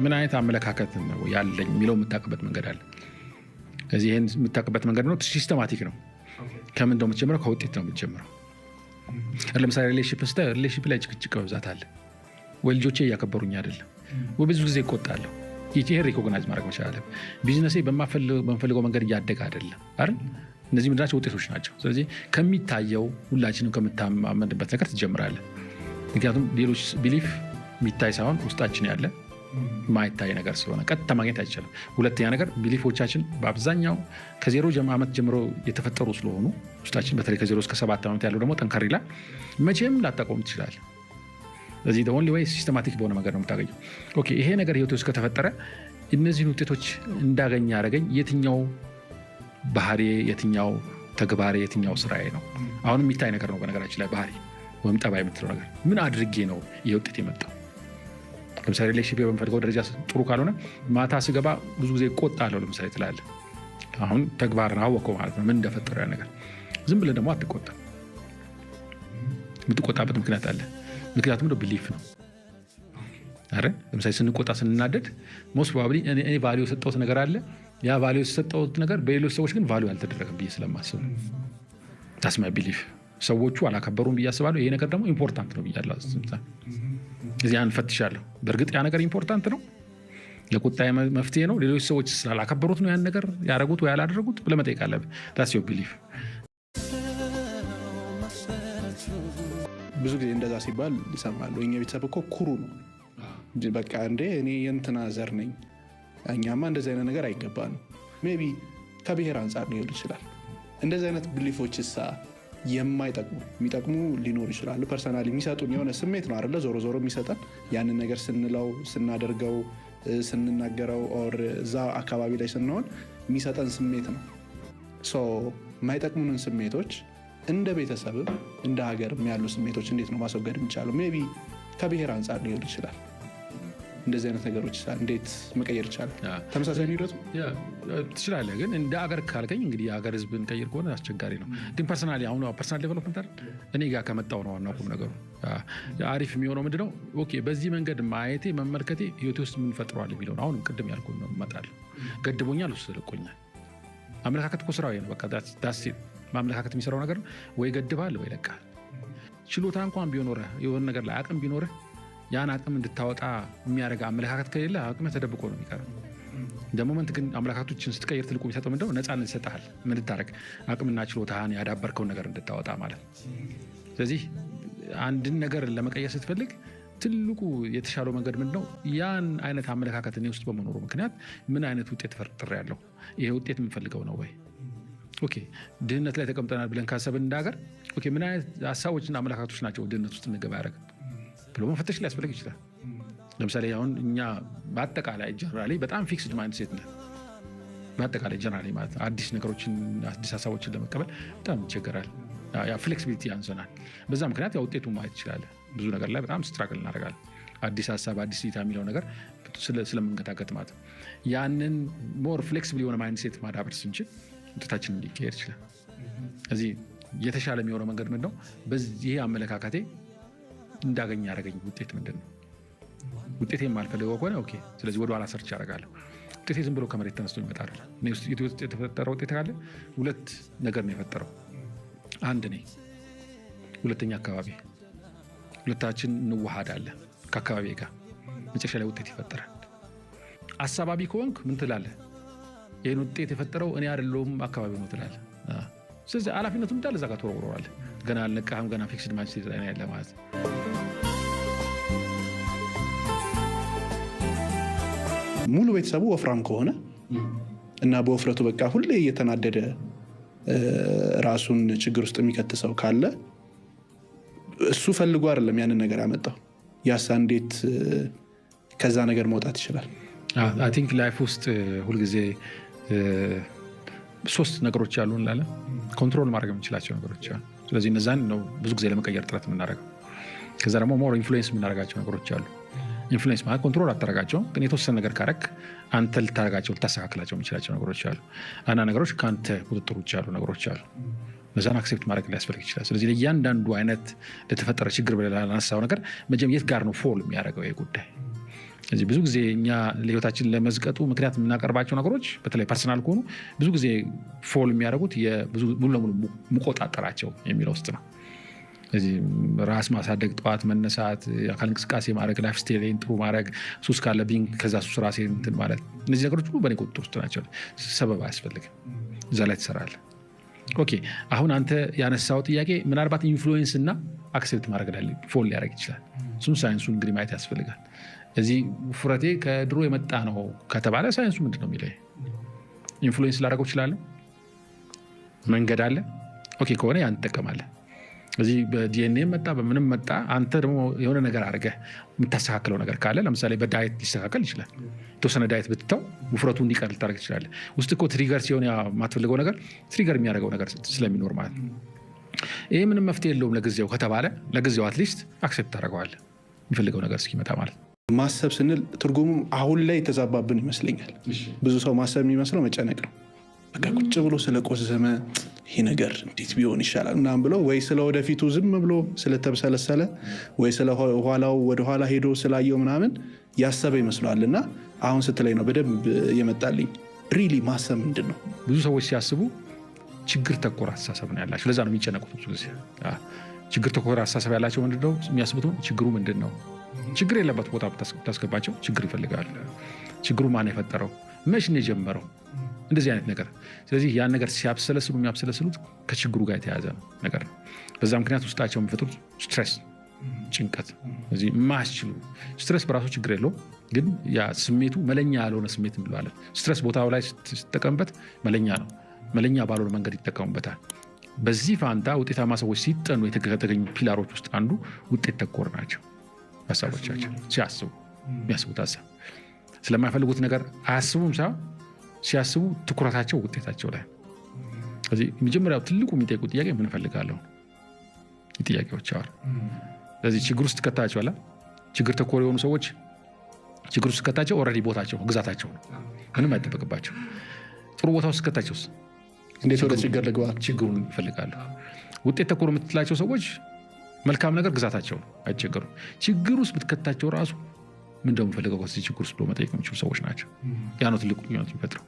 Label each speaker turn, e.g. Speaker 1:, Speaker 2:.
Speaker 1: ምን አይነት አመለካከት ነው ያለኝ የሚለው የምታውቅበት መንገድ አለ። ስለዚህ ይህን የምታውቅበት መንገድ ነው ሲስተማቲክ ነው። ከምን ነው የምትጀምረው? ከውጤት ነው የምትጀምረው። ለምሳሌ ሪሌሽንሺፕ ላይ ጭቅጭቅ በብዛት አለ። ወይ ልጆቼ እያከበሩኝ አይደለም፣ ወይ ብዙ ጊዜ እቆጣለሁ። ይሄን ሪኮግናይዝ ማድረግ መቻል አለብን። ቢዝነሴ በምፈልገው መንገድ እያደገ አይደለም አይደል? እነዚህ ምንድናቸው? ውጤቶች ናቸው። ስለዚህ ከሚታየው ሁላችንም ከምታማመንበት ነገር ትጀምራለህ። ምክንያቱም ሌሎች ቢሊፍ የሚታይ ሳይሆን ውስጣችን ያለ ማይታይ ነገር ስለሆነ ቀጥታ ማግኘት አይቻልም። ሁለተኛ ነገር ቢሊፎቻችን በአብዛኛው ከዜሮ ዓመት ጀምሮ የተፈጠሩ ስለሆኑ ውስጣችን በተለይ ከዜሮ እስከ 7 ዓመት ያለው ደግሞ ጠንካራ ይላል። መቼም ላታቆም ትችላል። ስለዚህ ኦንሊ ወይ ሲስተማቲክ በሆነ መንገድ ነው የምታገኘው። ኦኬ ይሄ ነገር ህይወት ውስጥ ከተፈጠረ እነዚህን ውጤቶች እንዳገኝ ያደረገኝ የትኛው ባህሪ፣ የትኛው ተግባሬ፣ የትኛው ስራዬ ነው? አሁን የሚታይ ነገር ነው። በነገራችን ላይ ባህሪ ወይም ጠባይ የምትለው ነገር ምን አድርጌ ነው ይሄ ውጤት የመጣው? ለምሳሌ ሪሌሽንሺፕ በምፈልገው ደረጃ ጥሩ ካልሆነ ማታ ስገባ ብዙ ጊዜ እቆጣለሁ ለምሳሌ ትላለህ። አሁን ተግባርን አወቀው ማለት ነው ምን እንደፈጠረው ያ ነገር። ዝም ብለህ ደግሞ አትቆጣም። የምትቆጣበት ምክንያት አለ። ምክንያቱም ነው ቢሊፍ ነው አይደል? ለምሳሌ ስንቆጣ ስንናደድ ሞስት ፕሮባብሊ እኔ ቫልዩ የሰጠሁት ነገር አለ። ያ ቫልዩ የሰጠሁት ነገር በሌሎች ሰዎች ግን ቫልዩ አልተደረገም ብዬ ስለማስብ ታስ ማይ ቢሊፍ። ሰዎቹ አላከበሩም ብዬ አስባለሁ። ይሄ ነገር ደግሞ ኢምፖርታንት ነው ብያለሁ። እዚህ ያን ፈትሻለሁ። በእርግጥ ያ ነገር ኢምፖርታንት ነው፣ ለቁጣዬ መፍትሄ ነው። ሌሎች ሰዎች ስላላከበሩት ነው ያን ነገር ያደረጉት ወይ ያላደረጉት ብለህ መጠየቅ አለብህ። ታስ ዮር ቢሊፍ።
Speaker 2: ብዙ ጊዜ እንደዛ ሲባል ይሰማሉ። የኛ ቤተሰብ እኮ ኩሩ ነው፣ በቃ እንደ እኔ የእንትና ዘር ነኝ፣ እኛማ እንደዚህ አይነት ነገር አይገባንም። ሜይ ቢ ከብሔር አንጻር ሊሆን ይችላል። እንደዚህ አይነት ቢሊፎች የሚጠቅሙ ሊኖሩ ይችላሉ። ፐርሰናሊ የሚሰጡን የሆነ ስሜት ነው አይደለ? ዞሮ ዞሮ የሚሰጠን ያንን ነገር ስንለው፣ ስናደርገው፣ ስንናገረው ኦር እዛ አካባቢ ላይ ስንሆን የሚሰጠን ስሜት ነው። የማይጠቅሙንን ስሜቶች እንደ ቤተሰብም እንደ ሀገርም ያሉ ስሜቶች እንዴት ነው ማስወገድ የሚቻለው? ሜይ ቢ ከብሔር አንጻር ሊሆን ይችላል። እንደዚህ አይነት ነገሮች እንዴት መቀየር ይቻላል? ተመሳሳይ ሂደቱ
Speaker 1: ትችላለህ። ግን እንደ አገር ካልከኝ እንግዲህ የሀገር ህዝብን ቀይር ከሆነ አስቸጋሪ ነው። ግን ፐርሰናሊ አሁን ፐርሰናል ዴቨሎፕመንት እኔ ጋር ከመጣው ነው ዋናው ቁም ነገሩ። አሪፍ የሚሆነው ምንድነው? ኦኬ በዚህ መንገድ ማየቴ መመልከቴ ህይወቴ ውስጥ ምን ፈጥሯል የሚለው ነው። አሁንም ቅድም ያልኩህ ነው። እመጣለሁ ገድቦኛል፣ ውስጥ ልቆኛል። አመለካከት እኮ ስራው ነው። በቃ ዳስ ማመለካከት የሚሰራው ነገር ወይ ገድባል ወይ ይለቃል። ችሎታ እንኳን ቢኖርህ የሆነ ነገር ላይ አቅም ቢኖርህ ያን አቅም እንድታወጣ የሚያደርግ አመለካከት ከሌለ አቅም ተደብቆ ነው የሚቀረው። እንደሞመንት ግን አመለካከቶችን ስትቀይር ትልቁ የሚሰጠው ምንድነው? ነፃነት ይሰጥሃል። ምን ልታደርግ አቅምና ችሎታህን ያዳበርከውን ነገር እንድታወጣ ማለት። ስለዚህ አንድን ነገር ለመቀየር ስትፈልግ ትልቁ የተሻለው መንገድ ምንድነው? ያን አይነት አመለካከት እኔ ውስጥ በመኖሩ ምክንያት ምን አይነት ውጤት ፈጥሬያለሁ? ይሄ ውጤት የምፈልገው ነው ወይ? ኦኬ ድህነት ላይ ተቀምጠናል ብለን ካሰብን እንዳገር ኦኬ ምን አይነት ሀሳቦችና አመለካከቶች ናቸው ድህነት ውስጥ እንገባ ያደረግ ብሎ መፈተሽ ሊያስፈልግ ይችላል። ለምሳሌ አሁን እኛ በአጠቃላይ ጀነራሊ በጣም ፊክስድ ማይንድ ሴት ነን። በአጠቃላይ ጀነራሊ ማለት አዲስ ነገሮችን አዲስ ሀሳቦችን ለመቀበል በጣም ይቸገራል። ያ ፍሌክሲቢሊቲ ያንሰናል። በዛ ምክንያት ያ ውጤቱ ማየት ይችላል። ብዙ ነገር ላይ በጣም ስትራግል እናደርጋለን። አዲስ ሀሳብ አዲስ እይታ የሚለው ነገር ስለምንገታገት ማለት ያንን ሞር ፍሌክሲብል የሆነ ማይንድ ሴት ማዳበር ስንችል ውጤታችን ሊቀየር ይችላል። እዚህ የተሻለ የሚሆነው መንገድ ምንድነው? በዚህ አመለካከቴ እንዳገኝ ያደረገኝ ውጤት ምንድን ነው? ውጤቴ የማልፈልገው ከሆነ ኦኬ ስለዚህ ወደ ኋላ ሰርች ያደርጋለሁ። ውጤቴ ዝም ብሎ ከመሬት ተነስቶ ይመጣ አይደለም። እኔ ውስጥ የተፈጠረው ውጤት ካለ ሁለት ነገር ነው የፈጠረው። አንድ እኔ፣ ሁለተኛ አካባቢ። ሁለታችን እንዋሃዳለን ከአካባቢ ጋር፣ መጨረሻ ላይ ውጤት ይፈጠራል። አሳባቢ ከሆንክ ምን ትላለህ? ይህን ውጤት የፈጠረው እኔ አይደለሁም አካባቢ ነው ትላለህ። ስለዚህ ኃላፊነቱ እንዳለ እዛ ጋር ተወርውረዋለህ። ገና አልነቃህም። ገና ፊክስድ ማይንድ ሴት ላይ ያለ ማለት ነው።
Speaker 2: ሙሉ ቤተሰቡ ወፍራም ከሆነ እና በውፍረቱ በቃ ሁሌ እየተናደደ ራሱን ችግር ውስጥ የሚከት ሰው ካለ እሱ ፈልጎ አይደለም ያንን ነገር ያመጣው። ያሳ እንዴት ከዛ ነገር መውጣት ይችላል?
Speaker 1: አይ ቲንክ ላይፍ ውስጥ ሁልጊዜ ሶስት ነገሮች አሉ እንላለን። ኮንትሮል ማድረግ የምንችላቸው ነገሮች አሉ። ስለዚህ እነዛን ነው ብዙ ጊዜ ለመቀየር ጥረት የምናደርገው። ከዛ ደግሞ ሞር ኢንፍሉዌንስ የምናደርጋቸው ነገሮች አሉ። ኢንፍሉዌንስ ማለት ኮንትሮል አታደርጋቸውም፣ ግን የተወሰነ ነገር ካረክ አንተ ልታደርጋቸው ልታስተካክላቸው የምችላቸው ነገሮች አሉ። አንዳንድ ነገሮች ከአንተ ቁጥጥር ውጭ ያሉ ነገሮች አሉ። እነዛን አክሴፕት ማድረግ ሊያስፈልግ ይችላል። ስለዚህ ለእያንዳንዱ አይነት ለተፈጠረ ችግር ብለህ ላነሳው ነገር መጀመሪያ የት ጋር ነው ፎል የሚያደርገው ይሄ ጉዳይ? ስለዚህ ብዙ ጊዜ እኛ ለህይወታችን ለመዝቀጡ ምክንያት የምናቀርባቸው ነገሮች በተለይ ፐርሰናል ከሆኑ ብዙ ጊዜ ፎል የሚያደርጉት ሙሉ ለሙሉ ሙቆጣጠራቸው የሚለው ውስጥ ነው። ስለዚህ ራስ ማሳደግ፣ ጠዋት መነሳት፣ አካል እንቅስቃሴ ማድረግ፣ ላይፍ ስታይሌን ጥሩ ማድረግ፣ ሱስ ካለብኝ ከዛ ሱስ ራሴን እንትን ማለት፣ እነዚህ ነገሮች ሁሉ በእኔ ቁጥጥር ውስጥ ናቸው። ሰበብ አያስፈልግም፣ እዛ ላይ ትሰራለህ። ኦኬ አሁን አንተ ያነሳው ጥያቄ ምናልባት ኢንፍሉዌንስ እና አክሴፕት ማድረግ ላይ ፎል ሊያደርግ ይችላል። እሱም ሳይንሱን እንግዲህ ማየት ያስፈልጋል። እዚህ ውፍረቴ ከድሮ የመጣ ነው ከተባለ ሳይንሱ ምንድን ነው የሚለው? ኢንፍሉዌንስ ላደርገው እችላለሁ? መንገድ አለ። ኦኬ ከሆነ ያን ትጠቀማለህ። እዚህ በዲኤንኤ መጣ በምንም መጣ፣ አንተ ደግሞ የሆነ ነገር አድርገህ የምታስተካክለው ነገር ካለ ለምሳሌ በዳየት ሊስተካከል ይችላል። የተወሰነ ዳየት ብትተው ውፍረቱ እንዲቀር ልታደርግ ትችላለህ። ውስጥ እኮ ትሪገር ሲሆን የማትፈልገው ነገር ትሪገር የሚያደርገው ነገር ስለሚኖር ማለት ነው። ይህ ምንም መፍትሄ የለውም ለጊዜው ከተባለ ለጊዜው አትሊስት አክሴፕት ታደርገዋለህ የሚፈልገው ነገር እስኪመጣ ማለት ነው።
Speaker 2: ማሰብ ስንል ትርጉሙ አሁን ላይ የተዛባብን ይመስለኛል። ብዙ ሰው ማሰብ የሚመስለው መጨነቅ ነው። በቃ ቁጭ ብሎ ስለቆዘመ ይሄ ነገር እንዴት ቢሆን ይሻላል ምናምን ብሎ ወይ ስለ ወደፊቱ ዝም ብሎ ስለተብሰለሰለ ወይ ስለ ኋላው ወደኋላ ሄዶ ስላየው ምናምን ያሰበ ይመስለዋል። እና አሁን ስትለኝ ነው በደንብ የመጣልኝ ሪሊ ማሰብ ምንድን ነው።
Speaker 1: ብዙ ሰዎች ሲያስቡ ችግር ተኮር አስተሳሰብ ነው ያላቸው። ለዛ ነው የሚጨነቁት። ብዙ ጊዜ ችግር ተኮር አስተሳሰብ ያላቸው ምንድነው የሚያስቡት? ችግሩ ምንድን ነው? ችግር የለበት ቦታ ብታስገባቸው ችግር ይፈልጋል። ችግሩ ማን የፈጠረው? መች ነው የጀመረው? እንደዚህ አይነት ነገር። ስለዚህ ያን ነገር ሲያብሰለስሉ የሚያብሰለስሉት ከችግሩ ጋር የተያዘ ነገር ነው። በዛ ምክንያት ውስጣቸው የሚፈጥሩት ስትሬስ፣ ጭንቀት፣ እዚህ የማያስችሉ ስትሬስ በራሱ ችግር የለውም፣ ግን ያ ስሜቱ መለኛ ያልሆነ ስሜት እንለዋለን። ስትሬስ ቦታው ላይ ስትጠቀምበት መለኛ ነው። መለኛ ባልሆነ መንገድ ይጠቀሙበታል። በዚህ ፋንታ ውጤታማ ሰዎች ሲጠኑ የተገኙ ፒላሮች ውስጥ አንዱ ውጤት ተኮር ናቸው። ሀሳቦቻቸው ሲያስቡ የሚያስቡት ሀሳብ ስለማይፈልጉት ነገር አያስቡም ሳይሆን ሲያስቡ ትኩረታቸው ውጤታቸው ላይ። ስለዚህ መጀመሪያው ትልቁ የሚጠይቁ ጥያቄ ምን እፈልጋለሁ? ጥያቄዎች አሉ። ስለዚህ ችግር ውስጥ ትከታቸዋለህ። ችግር ተኮር የሆኑ ሰዎች ችግር ውስጥ ትከታቸው ኦልሬዲ ቦታቸው ግዛታቸው ነው፣ ምንም አይጠበቅባቸው። ጥሩ ቦታ ውስጥ ትከታቸውስ
Speaker 2: እንዴት ወደ ችግር ልግባ?
Speaker 1: ችግሩን ይፈልጋሉ። ውጤት ተኮር የምትላቸው ሰዎች መልካም ነገር ግዛታቸው ነው፣ አይቸገሩም። ችግር ውስጥ ብትከታቸው ራሱ ምን እንደምፈልገው ከዚህ ችግር ውስጥ ብሎ መጠየቅ የሚችሉ ሰዎች ናቸው። ያ ነው ትልቁ ልዩነት የሚፈጥረው።